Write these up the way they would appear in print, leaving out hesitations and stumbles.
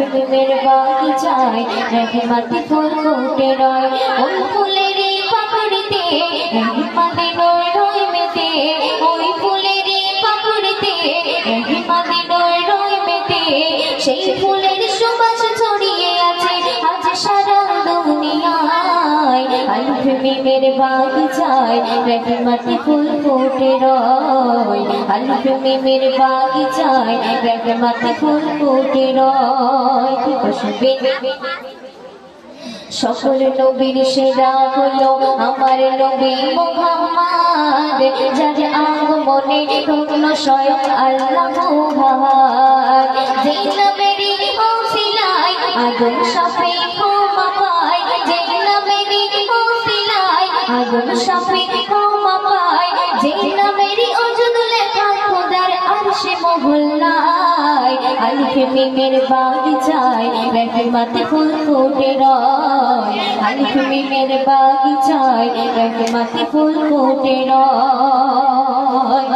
প্রেমের বাগিচায় রহমত ফুল ফুটে রয় ওই ফুলের পাপড়িতে রহমত নূর রয় মেতে ওই ফুলের পাপড়িতে রহমত নূর রয় মেতে সেই ফুলের সুবাস ছড়িয়ে আছে আজ সারা দুনিয়ায় আল প্রেমের বাগিচায় রহমত ফুল ফুটে রয় আল প্রেমের বাগিচায় রহমত ফুল ফুটে রয় সকল নবীর সেরা হলো আমার নবী মুহাম্মদ যার আগমনে ধন্য স্বয়ং আল্লাহ মহান যেই নামেরই ওসিলায় আদম শাফি ক্ষমা পায় যেই নামেরই ওসিলায় আদম শাফি ক্ষমা পায় যেই নামেরই ওজুদ লেখা খোদার আরশে মহল্লায় আল প্রেমের বাগিচায় রহমত ফুল ফুটে রয় আল প্রেমের বাগিচায় রহমত ফুল ফুটে রয়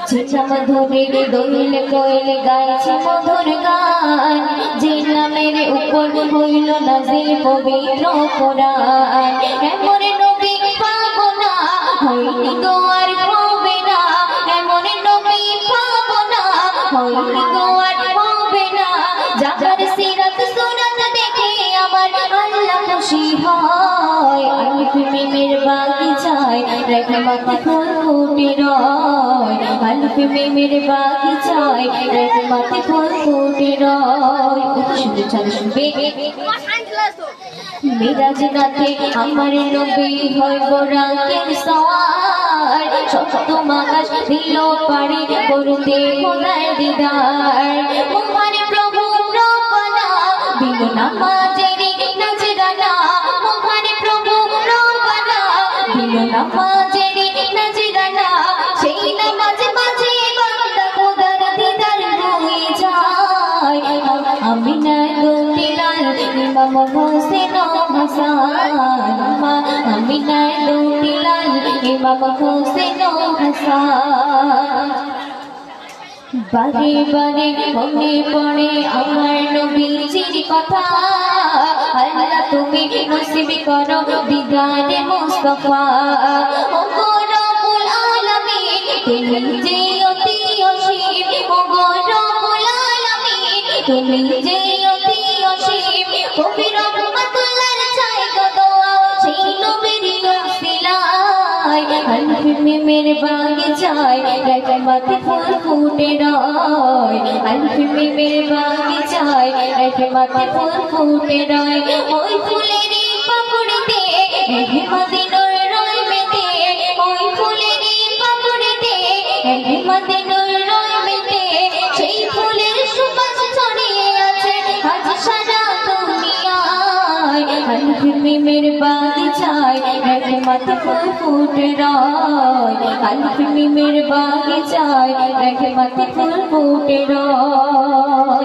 ঝিঝাম ধরে দোল কোয়েল গাইছে মধুর গান যে নামের উপর হইল নাজিল পবিত্র কোরআন এমন নবী পাবো না হইনি গো আর হবে না এমন নবী পাবো না হইনি গো আর হবে না যার সিরাত সুরাত দেখে আমার আল্লাহ খুশি হয় আল প্রেমের বাগিচায় রহমত ফুল ফুটে রয় আল প্রেমের বাগিচায় রহমত ফুল ফুটে রয় শুনতে চলে শুনবে মিরাজ রাতে আমার নবী হয় গোরাকের সওয়ার শত মাকাশ দিল পারে করতে খোদার দিদার মহান প্রভু রব্বানা দিল নামাজেরি নজরানা মহান প্রভু রব্বানা দিল নামাজেরি নজরানা সেই নামাজ মাঝে বান্দা খোদার দিদার হয়ে যায় আমিনার দুলাল ইমাম হোসেন হাসান আমিনার দুলাল ইমাম হোসেন হাসান বারে বারে মনে পড়ে আমার নবীজির কথা আল্লাহ তুমি নসিব করো দিদারে মুস্তাফা ও গো রব্বুল আলামিন তুমি যে অতি অসীম ও গো রব্বুল আলামিন তুমি যে অতি অসীম কবি রহমাতুল্লাহর চাই গো দোয়া সেই নবীর ওসিলায় আল প্রেমের বাগিচায় রহমত ফুল ফুটে রয় আল প্রেমের বাগিচায় রহমত ফুল ফুটে রয় ওই ফুলের পাপড়িতে রহমত নূর রয় মেতে ওই ফুলের পাপড়িতে রহমত নূর রয় মেতে সেই ফুলের সুবাস ছড়িয়ে আছে আজ সারা দুনিয়ায় আল প্রেমের বাগিচায় রহমত ফুল ফুটে রয় আল প্রেমের বাগিচায় রহমত ফুল ফুটে রয়।